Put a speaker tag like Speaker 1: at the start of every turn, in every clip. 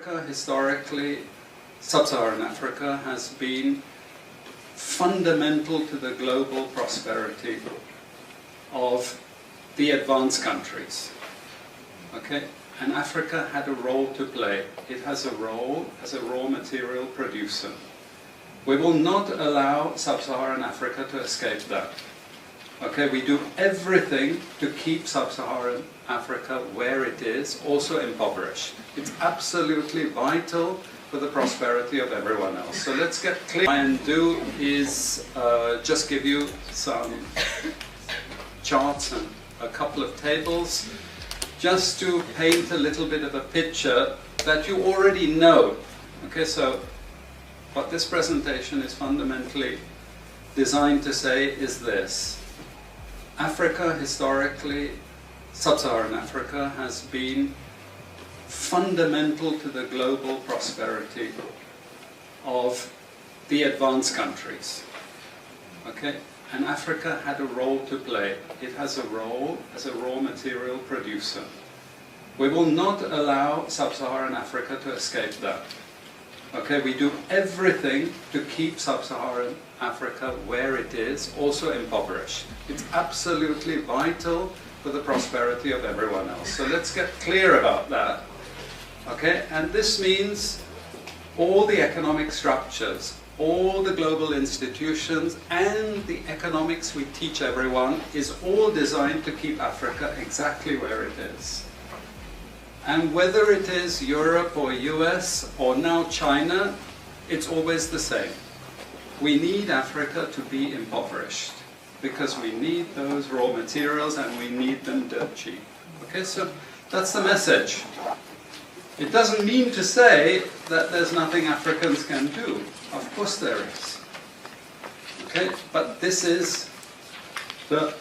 Speaker 1: Africa, historically, sub-Saharan Africa has been fundamental to the global prosperity of the advanced countries. Okay? And Africa had a role to play. It has a role as a raw material producer. We will not allow sub-Saharan Africa to escape that. Okay, we do everything to keep sub-Saharan Africa where it is, also impoverished. It's absolutely vital for the prosperity of everyone else. So let's get clear. What I can do is just give you some charts and a couple of tables, just to paint a little bit of a picture that you already know. Okay, so what this presentation is fundamentally designed to say is this. Africa, historically, sub-Saharan Africa has been fundamental to the global prosperity of the advanced countries. Okay? And Africa had a role to play. It has a role as a raw material producer. We will not allow sub-Saharan Africa to escape that. Okay, we do everything to keep sub-Saharan Africa where it is, also impoverished. It's absolutely vital for the prosperity of everyone else. So let's get clear about that. Okay, and this means all the economic structures, all the global institutions, and the economics we teach everyone is all designed to keep Africa exactly where it is. And whether it is Europe or US or now China, it's always the same. We need Africa to be impoverished because we need those raw materials and we need them dirt cheap. Okay, so that's the message. It doesn't mean to say that there's nothing Africans can do. Of course there is. Okay, but this is the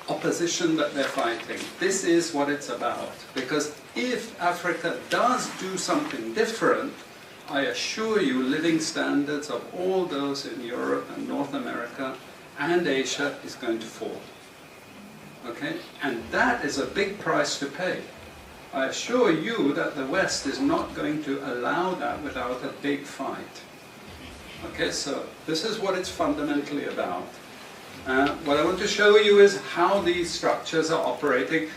Speaker 1: opposition that they're fighting. This is what it's about. Because if Africa does do something different, I assure you living standards of all those in Europe and North America and Asia is going to fall. Okay? And that is a big price to pay. I assure you that the West is not going to allow that without a big fight. Okay, so this is what it's fundamentally about. What I want to show you is how these structures are operating.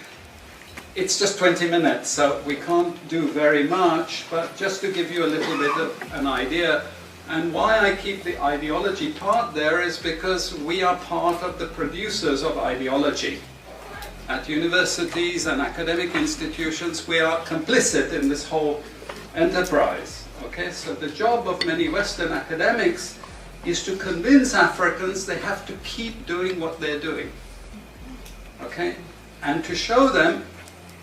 Speaker 1: It's just 20 minutes, so we can't do very much, but just to give you a little bit of an idea. And why I keep the ideology part there is because we are part of the producers of ideology. At universities and academic institutions, we are complicit in this whole enterprise. Okay, so the job of many Western academics is to convince Africans they have to keep doing what they're doing. Okay? And to show them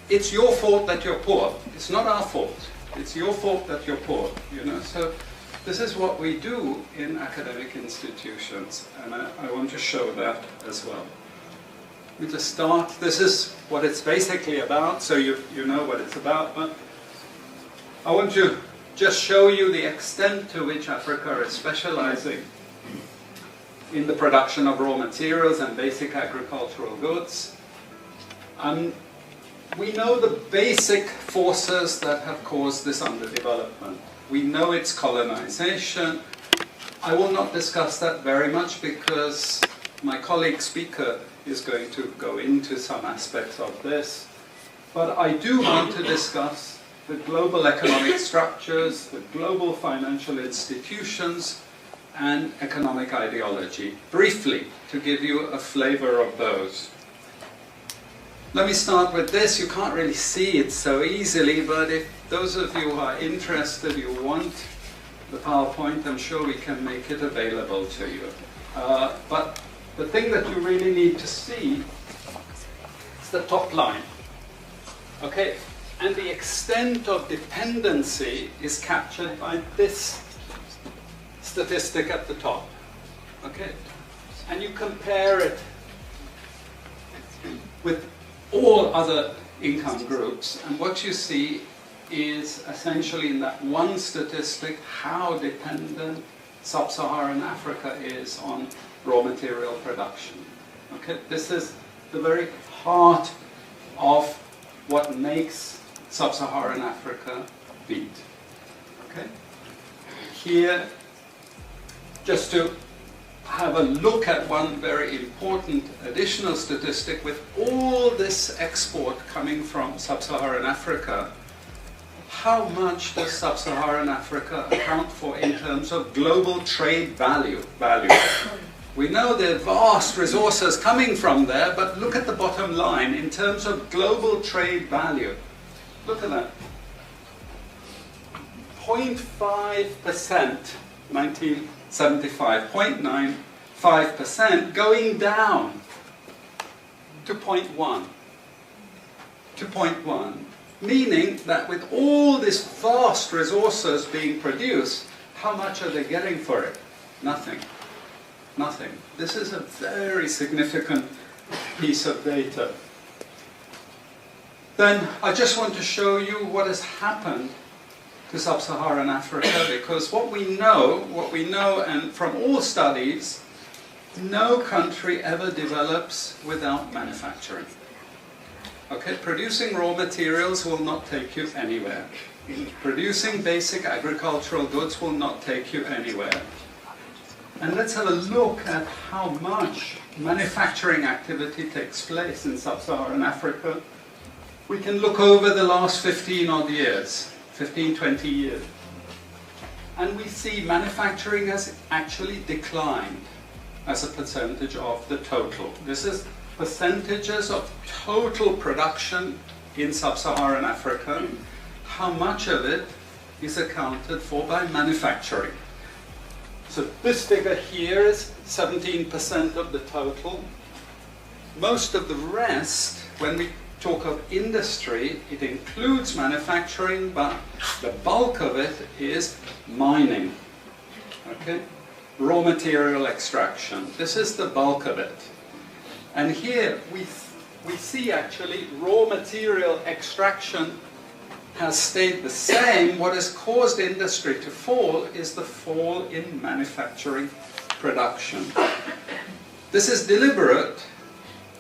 Speaker 1: it's your fault that you're poor. It's not our fault. It's your fault that you're poor. You know? So this is what we do in academic institutions, and I want to show that as well. We just start. This is what it's basically about, so you know what it's about. But I want to just show you the extent to which Africa is specializing in the production of raw materials and basic agricultural goods. We know the basic forces that have caused this underdevelopment. We know it's colonization. I will not discuss that very much because my colleague speaker is going to go into some aspects of this. But I do want to discuss the global economic structures, the global financial institutions, and economic ideology, briefly, to give you a flavor of those. Let me start with this. You can't really see it so easily, but if those of you who are interested, you want the PowerPoint, I'm sure we can make it available to you. But the thing that you really need to see is the top line. Okay? And the extent of dependency is captured by this statistic at the top. Okay? And you compare it with all other income groups, and what you see is essentially in that one statistic how dependent sub-Saharan Africa is on raw material production. Okay? This is the very heart of what makes sub-Saharan Africa beat. Okay? Here, just to have a look at one very important additional statistic, with all this export coming from sub-Saharan Africa, how much does sub-Saharan Africa account for in terms of global trade value? We know there are vast resources coming from there, but look at the bottom line in terms of global trade value. Look at that. 0.5%, 1975, 0.95% going down to 0.1. To 0.1. Meaning that with all these vast resources being produced, how much are they getting for it? Nothing. Nothing. This is a very significant piece of data. Then I just want to show you what has happened to sub-Saharan Africa, because what we know, and from all studies, no country ever develops without manufacturing. Okay, producing raw materials will not take you anywhere. Producing basic agricultural goods will not take you anywhere. And let's have a look at how much manufacturing activity takes place in sub-Saharan Africa. We can look over the last 15 odd years, 15, 20 years. And we see manufacturing has actually declined as a percentage of the total. This is percentages of total production in sub-Saharan Africa. How much of it is accounted for by manufacturing? So this figure here is 17% of the total. Most of the rest, when we talk of industry, it includes manufacturing, but the bulk of it is mining. Okay? Raw material extraction. This is the bulk of it. And here we see actually raw material extraction has stayed the same. What has caused industry to fall is the fall in manufacturing production. This is deliberate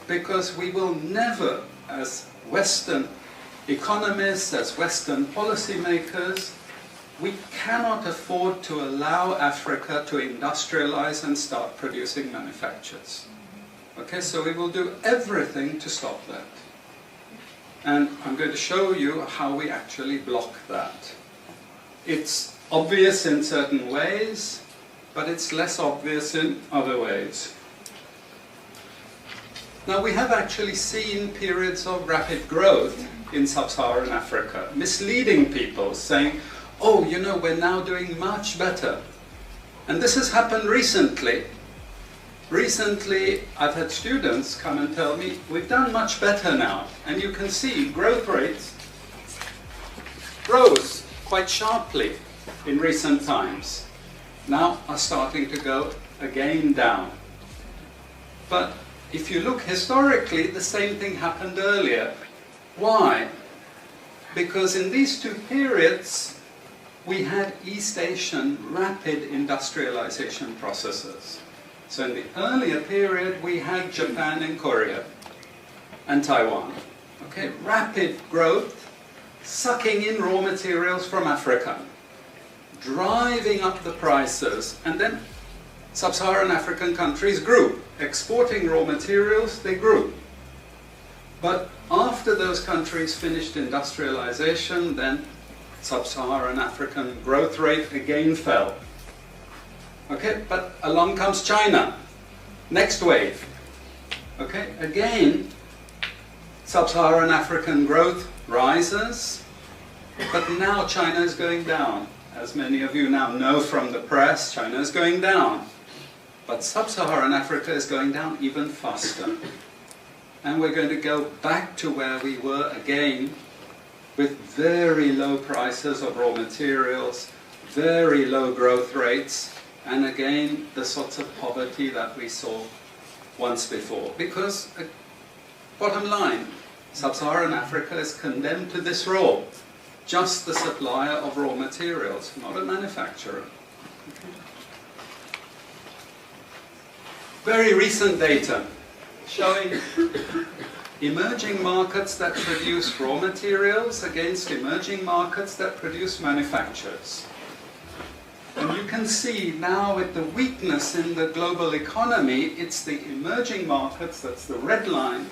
Speaker 1: because we will never, as Western economists, as Western policymakers, we cannot afford to allow Africa to industrialize and start producing manufactures. Okay, so we will do everything to stop that. And I'm going to show you how we actually block that. It's obvious in certain ways, but it's less obvious in other ways. Now, we have actually seen periods of rapid growth in sub-Saharan Africa, misleading people, saying, oh, you know, we're now doing much better. And this has happened recently. Recently, I've had students come and tell me, we've done much better now. And you can see growth rates rose quite sharply in recent times. Now are starting to go again down. But if you look historically, the same thing happened earlier. Why? Because in these two periods, we had East Asian rapid industrialization processes. So in the earlier period, we had Japan and Korea and Taiwan. Okay, rapid growth, sucking in raw materials from Africa, driving up the prices, and then sub-Saharan African countries grew. Exporting raw materials, they grew. But after those countries finished industrialization, then sub-Saharan African growth rate again fell. Okay, but along comes China. Next wave. Okay, again, sub-Saharan African growth rises, but now China is going down. As many of you now know from the press, China is going down. But sub-Saharan Africa is going down even faster. And we're going to go back to where we were again, with very low prices of raw materials, very low growth rates, and again, the sorts of poverty that we saw once before. Because, bottom line, sub-Saharan Africa is condemned to this role. Just the supplier of raw materials, not a manufacturer. Very recent data showing emerging markets that produce raw materials against emerging markets that produce manufacturers. And you can see now with the weakness in the global economy, it's the emerging markets, that's the red line,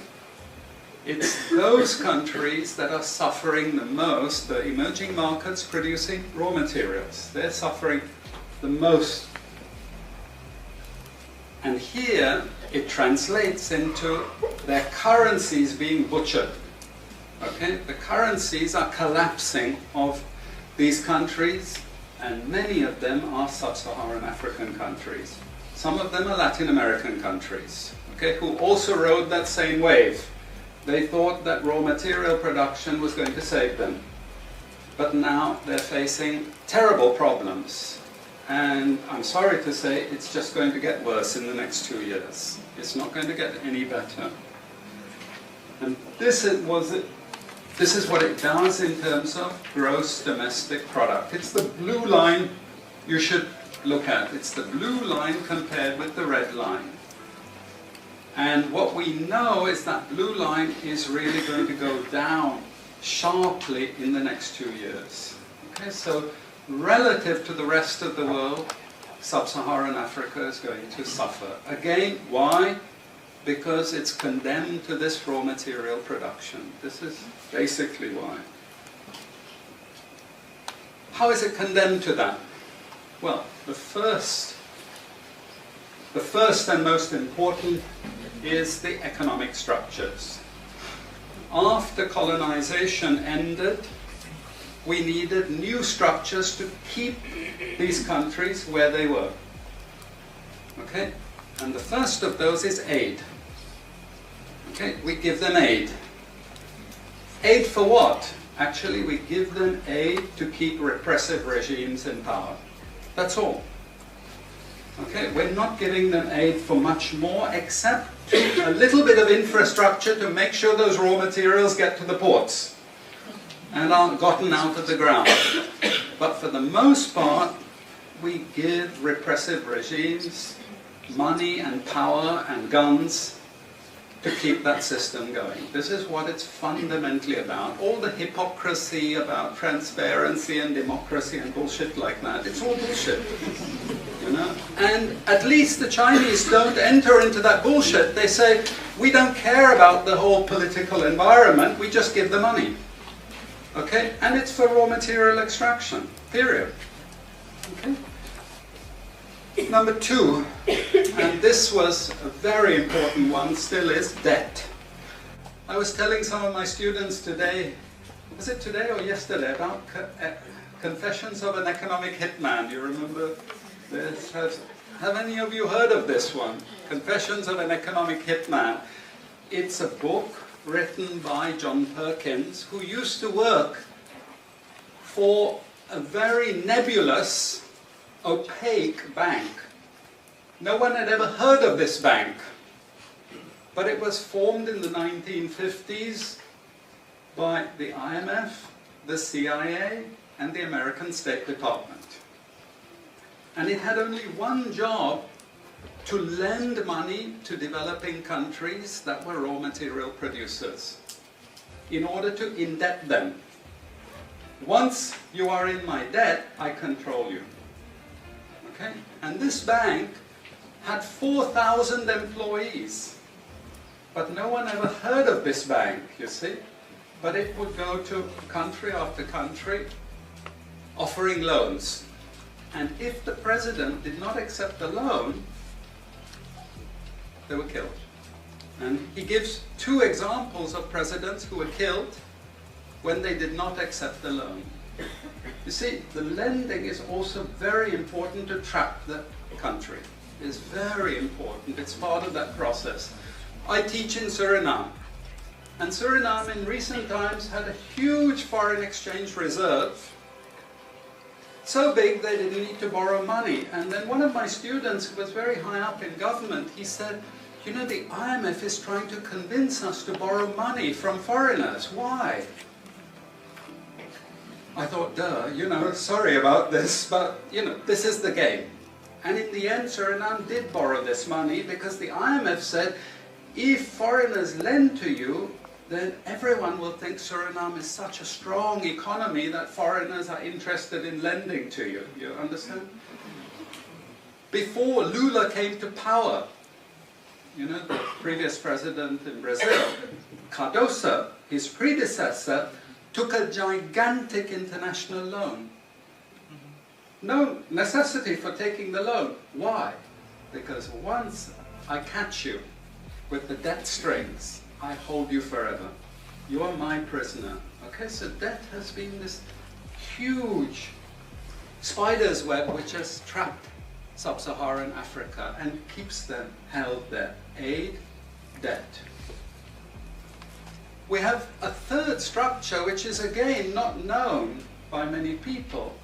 Speaker 1: it's those countries that are suffering the most, the emerging markets producing raw materials. They're suffering the most. And here it translates into their currencies being butchered. Okay? The currencies are collapsing of these countries, and many of them are sub-Saharan African countries. Some of them are Latin American countries, okay, who also rode that same wave. They thought that raw material production was going to save them. But now they're facing terrible problems. And I'm sorry to say, it's just going to get worse in the next 2 years. It's not going to get any better. And this is what it does in terms of gross domestic product. It's the blue line you should look at. It's the blue line compared with the red line. And what we know is that blue line is really going to go down sharply in the next 2 years. Okay, so relative to the rest of the world, sub-Saharan Africa is going to suffer. Again, why? Because it's condemned to this raw material production. This is basically why. How is it condemned to that? Well, the first and most important is the economic structures. After colonization ended, we needed new structures to keep these countries where they were. Okay? And the first of those is aid. Okay? We give them aid. Aid for what? Actually, we give them aid to keep repressive regimes in power. That's all. Okay? We're not giving them aid for much more, except a little bit of infrastructure to make sure those raw materials get to the ports and aren't gotten out of the ground. But for the most part, we give repressive regimes money and power and guns to keep that system going. This is what it's fundamentally about. All the hypocrisy about transparency and democracy and bullshit like that, it's all bullshit. You know? And at least the Chinese don't enter into that bullshit. They say, we don't care about the whole political environment, we just give the money. Okay? And it's for raw material extraction, period. Okay? Number two, and this was a very important one, still is, debt. I was telling some of my students today, was it today or yesterday, about Confessions of an Economic Hitman. You remember this? Have any of you heard of this one? Confessions of an Economic Hitman. It's a book written by John Perkins, who used to work for a very nebulous, opaque bank. No one had ever heard of this bank, but it was formed in the 1950s by the IMF, the CIA, and the American State Department. And it had only one job: to lend money to developing countries that were raw material producers in order to indebt them. Once you are in my debt, I control you. Okay? And this bank had 4,000 employees. But no one ever heard of this bank, you see. But it would go to country after country offering loans. And if the president did not accept the loan, they were killed. And he gives two examples of presidents who were killed when they did not accept the loan. You see, the lending is also very important to trap the country. It's very important. It's part of that process. I teach in Suriname. And Suriname in recent times had a huge foreign exchange reserve. So big they didn't need to borrow money. And then one of my students, who was very high up in government, he said, you know, the IMF is trying to convince us to borrow money from foreigners. Why? I thought, duh, you know, sorry about this, but, you know, this is the game. And in the end, Suriname did borrow this money because the IMF said, if foreigners lend to you, then everyone will think Suriname is such a strong economy that foreigners are interested in lending to you. You understand? Before Lula came to power, you know, the previous president in Brazil, Cardoso, his predecessor, took a gigantic international loan. No necessity for taking the loan. Why? Because once I catch you with the debt strings, I hold you forever. You are my prisoner. Okay, so debt has been this huge spider's web which has trapped sub-Saharan Africa and keeps them held there. Aid, debt. We have a third structure which is again not known by many people,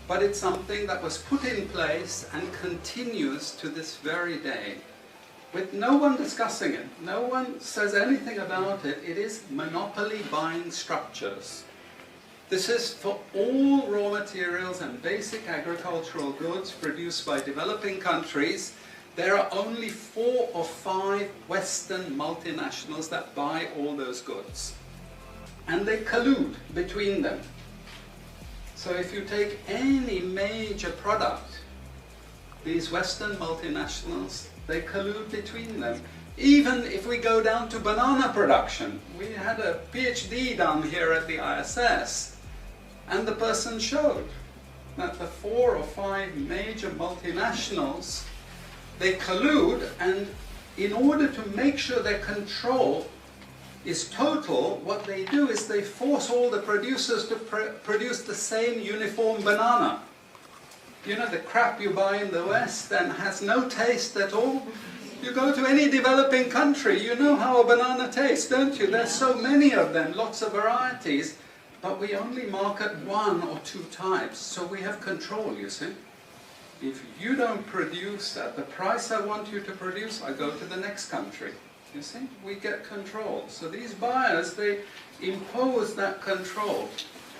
Speaker 1: but it's something that was put in place and continues to this very day, with no one discussing it. No one says anything about it. It is monopoly buying structures. This is for all raw materials and basic agricultural goods produced by developing countries. There are only 4 or 5 Western multinationals that buy all those goods. And they collude between them. So if you take any major product, these Western multinationals, they collude between them. Even if we go down to banana production, we had a PhD done here at the ISS, and the person showed that the 4 or 5 major multinationals, they collude, and in order to make sure their control is total, what they do is they force all the producers to produce the same uniform banana. You know, the crap you buy in the West and has no taste at all. You go to any developing country, you know how a banana tastes, don't you? There's so many of them, lots of varieties, but we only market 1 or 2 types, so we have control, you see. If you don't produce at the price I want you to produce, I go to the next country. You see, we get control. So these buyers, they impose that control,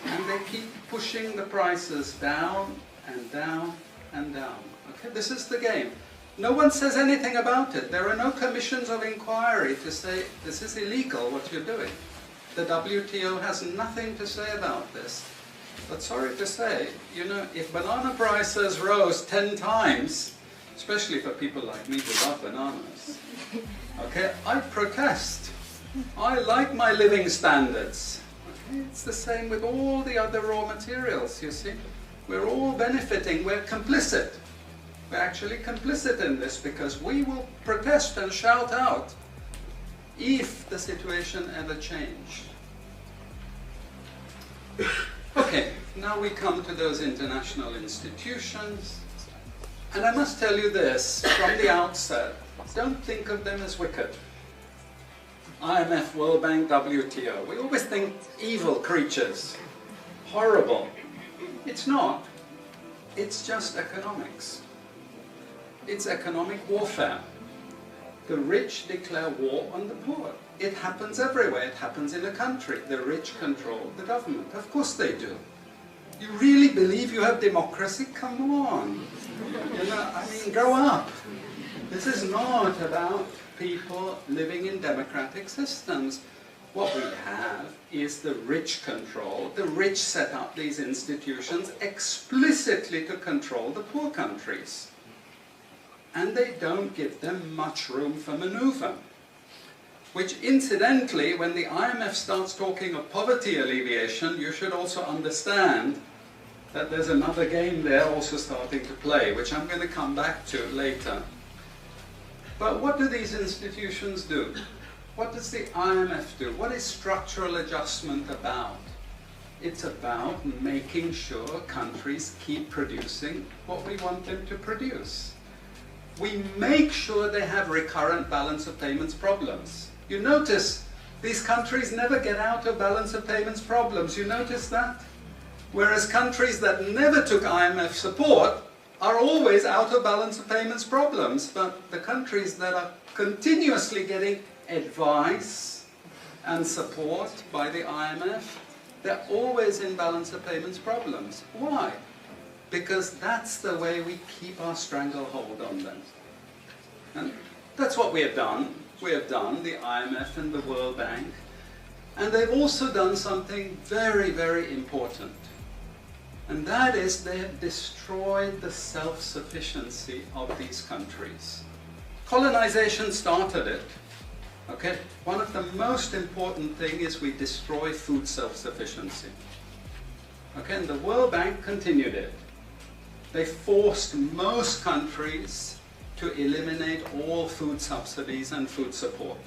Speaker 1: and they keep pushing the prices down and down and down. Okay, this is the game. No one says anything about it. There are no commissions of inquiry to say, this is illegal, what you're doing. The WTO has nothing to say about this. But sorry to say, you know, if banana prices rose 10 times, especially for people like me who love bananas, okay, I'd protest. I like my living standards. Okay, it's the same with all the other raw materials, you see. We're all benefiting, we're complicit. We're actually complicit in this because we will protest and shout out if the situation ever changed. Okay, now we come to those international institutions. And I must tell you this, from the outset, don't think of them as wicked. IMF, World Bank, WTO. We always think evil creatures, horrible. It's not. It's just economics. It's economic warfare. The rich declare war on the poor. It happens everywhere. It happens in a country. The rich control the government. Of course they do. You really believe you have democracy? Come on. You know, I mean, grow up. This is not about people living in democratic systems. What we have is the rich control. The rich set up these institutions explicitly to control the poor countries. And they don't give them much room for maneuver. Which incidentally, when the IMF starts talking of poverty alleviation, you should also understand that there's another game there also starting to play, which I'm going to come back to later. But what do these institutions do? What does the IMF do? What is structural adjustment about? It's about making sure countries keep producing what we want them to produce. We make sure they have recurrent balance of payments problems. You notice these countries never get out of balance of payments problems. You notice that? Whereas countries that never took IMF support are always out of balance of payments problems. But the countries that are continuously getting advice and support by the IMF, they're always in balance of payments problems. Why? Because that's the way we keep our stranglehold on them. And that's what we have done. We have done, the IMF and the World Bank. And they've also done something very, very important. And that is they have destroyed the self-sufficiency of these countries. Colonization started it. Okay? One of the most important things is we destroy food self-sufficiency. Okay? And the World Bank continued it. They forced most countries to eliminate all food subsidies and food support.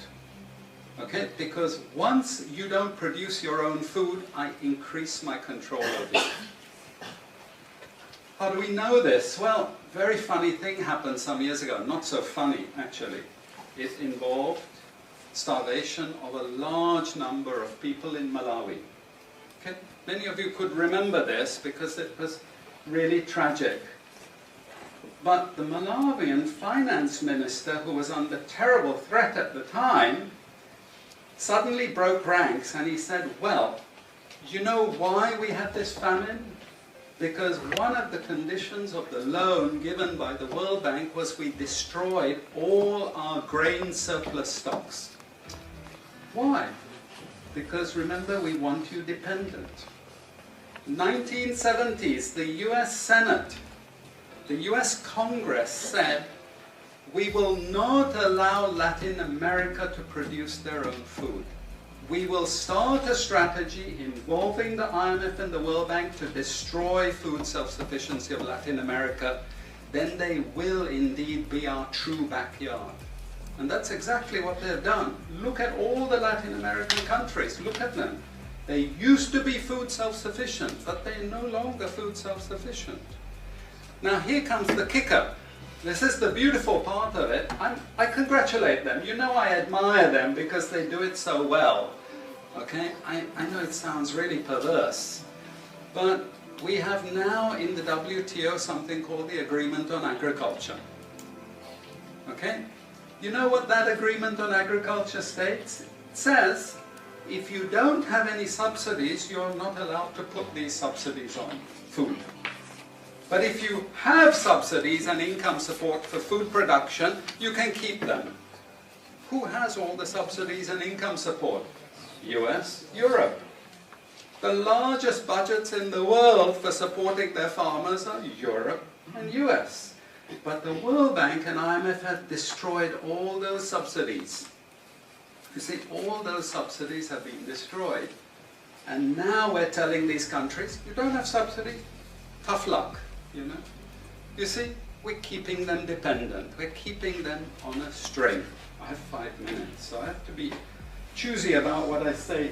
Speaker 1: Okay? Because once you don't produce your own food, I increase my control over you. How do we know this? Well, very funny thing happened some years ago. Not so funny, actually. It involved starvation of a large number of people in Malawi. Okay? Many of you could remember this because it was really tragic. But the Malawian finance minister, who was under terrible threat at the time, suddenly broke ranks and he said, well, you know why we had this famine? Because one of the conditions of the loan given by the World Bank was we destroyed all our grain surplus stocks. Why? Because remember, we want you dependent. 1970s, the US Senate, the US Congress said, we will not allow Latin America to produce their own food. We will start a strategy involving the IMF and the World Bank to destroy food self-sufficiency of Latin America. Then they will indeed be our true backyard. And that's exactly what they've done. Look at all the Latin American countries. Look at them. They used to be food self-sufficient, but they're no longer food self-sufficient. Now here comes the kicker. This is the beautiful part of it. I congratulate them. You know I admire them because they do it so well. Okay? I know it sounds really perverse. But we have now in the WTO something called the Agreement on Agriculture. Okay? You know what that Agreement on Agriculture states? It says, if you don't have any subsidies, you're not allowed to put these subsidies on food. But if you have subsidies and income support for food production, you can keep them. Who has all the subsidies and income support? US, Europe. The largest budgets in the world for supporting their farmers are Europe and US. But the World Bank and IMF have destroyed all those subsidies. You see, all those subsidies have been destroyed. And now we're telling these countries, you don't have subsidies, tough luck. You know? You see, we're keeping them dependent. We're keeping them on a string. I have 5 minutes, so I have to be choosy about what I say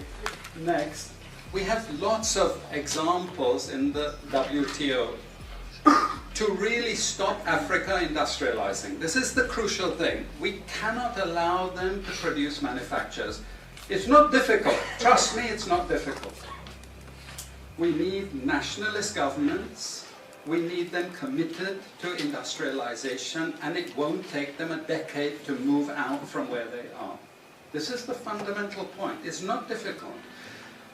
Speaker 1: next. We have lots of examples in the WTO to really stop Africa industrializing. This is the crucial thing. We cannot allow them to produce manufacturers. It's not difficult. Trust me, it's not difficult. We need nationalist governments. We need them committed to industrialization, and it won't take them a decade to move out from where they are. This is the fundamental point. It's not difficult.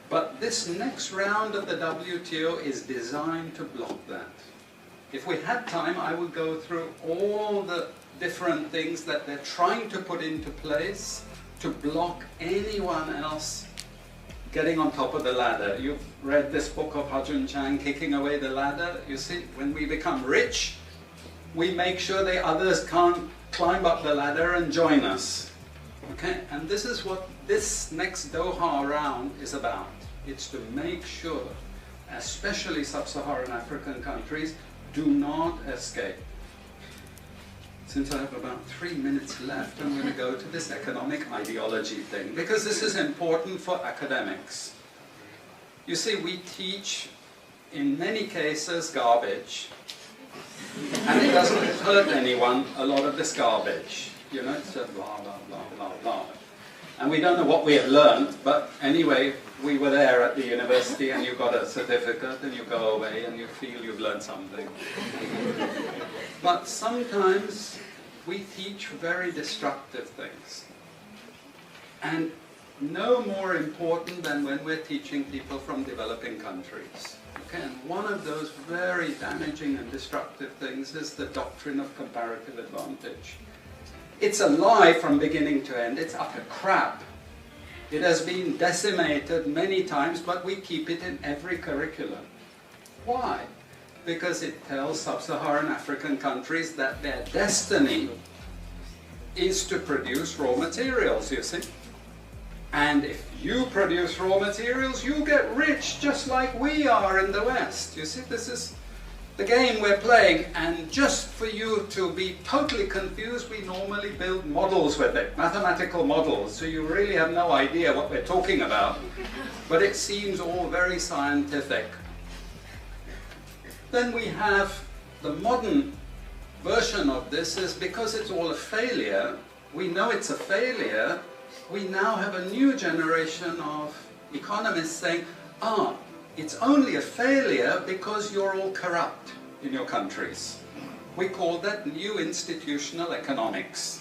Speaker 1: But this next round of the WTO is designed to block that. If we had time, I would go through all the different things that they're trying to put into place to block anyone else getting on top of the ladder. You've read this book of Hajun Chang, Kicking Away the Ladder. You see, when we become rich, we make sure the others can't climb up the ladder and join us. Okay? And this is what this next Doha round is about. It's to make sure, especially sub-Saharan African countries, do not escape. Since I have about 3 minutes left, I'm going to go to this economic ideology thing, because this is important for academics. You see, we teach, in many cases, garbage, and it doesn't hurt anyone, a lot of this garbage. You know, it's just blah, blah, blah, blah, blah. And we don't know what we have learned, but anyway, we were there at the university and you got a certificate and you go away and you feel you've learned something. But sometimes we teach very destructive things. And no more important than when we're teaching people from developing countries. Okay, and one of those very damaging and destructive things is the doctrine of comparative advantage. It's a lie from beginning to end. It's utter crap. It has been decimated many times, but we keep it in every curriculum. Why? Because it tells sub-Saharan African countries that their destiny is to produce raw materials, you see. And if you produce raw materials, you get rich just like we are in the West. You see, this is the game we're playing, and just for you to be totally confused, we normally build models with it, mathematical models, so you really have no idea what we're talking about, but it seems all very scientific. Then we have the modern version of this is because it's all a failure, we know it's a failure, we now have a new generation of economists saying, it's only a failure because you're all corrupt in your countries. We call that new institutional economics.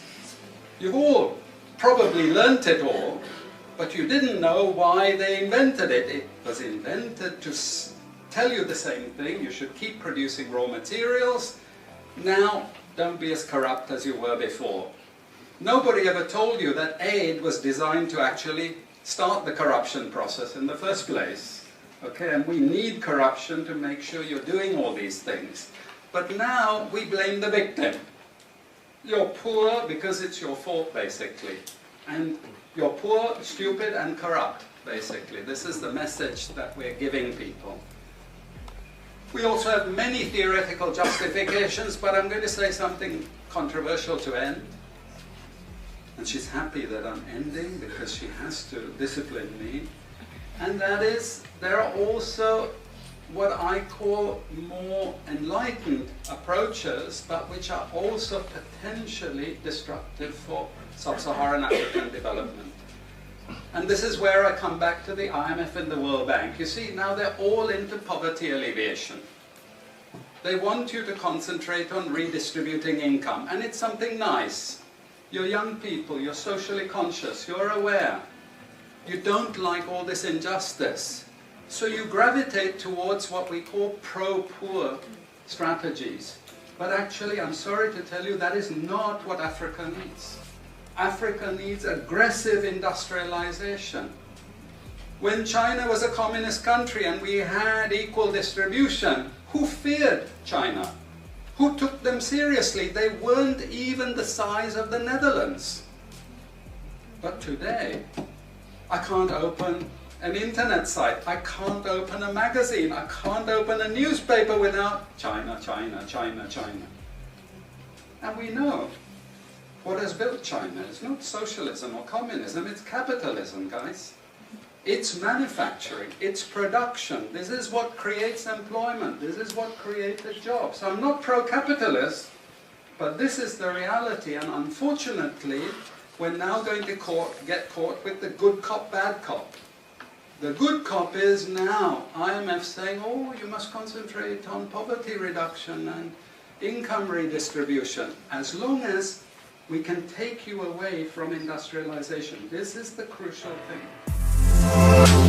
Speaker 1: You've all probably learnt it all, but you didn't know why they invented it. It was invented to tell you the same thing. You should keep producing raw materials. Now, don't be as corrupt as you were before. Nobody ever told you that aid was designed to actually start the corruption process in the first place. Okay, and we need corruption to make sure you're doing all these things. But now we blame the victim. You're poor because it's your fault, basically. And you're poor, stupid, and corrupt, basically. This is the message that we're giving people. We also have many theoretical justifications, but I'm going to say something controversial to end. And she's happy that I'm ending because she has to discipline me. And that is, there are also what I call more enlightened approaches, but which are also potentially destructive for sub-Saharan African development. And this is where I come back to the IMF and the World Bank. You see, now they're all into poverty alleviation. They want you to concentrate on redistributing income, and it's something nice. You're young people, you're socially conscious, you're aware. You don't like all this injustice. So you gravitate towards what we call pro-poor strategies. But actually, I'm sorry to tell you, that is not what Africa needs. Africa needs aggressive industrialization. When China was a communist country and we had equal distribution, who feared China? Who took them seriously? They weren't even the size of the Netherlands. But today, I can't open an internet site, I can't open a magazine, I can't open a newspaper without China, China, China, China. And we know what has built China. It's not socialism or communism, it's capitalism, guys. It's manufacturing, it's production. This is what creates employment, this is what created jobs. I'm not pro-capitalist, but this is the reality, and unfortunately, we're now going to get caught with the good cop, bad cop. The good cop is now IMF saying, oh, you must concentrate on poverty reduction and income redistribution, as long as we can take you away from industrialization. This is the crucial thing.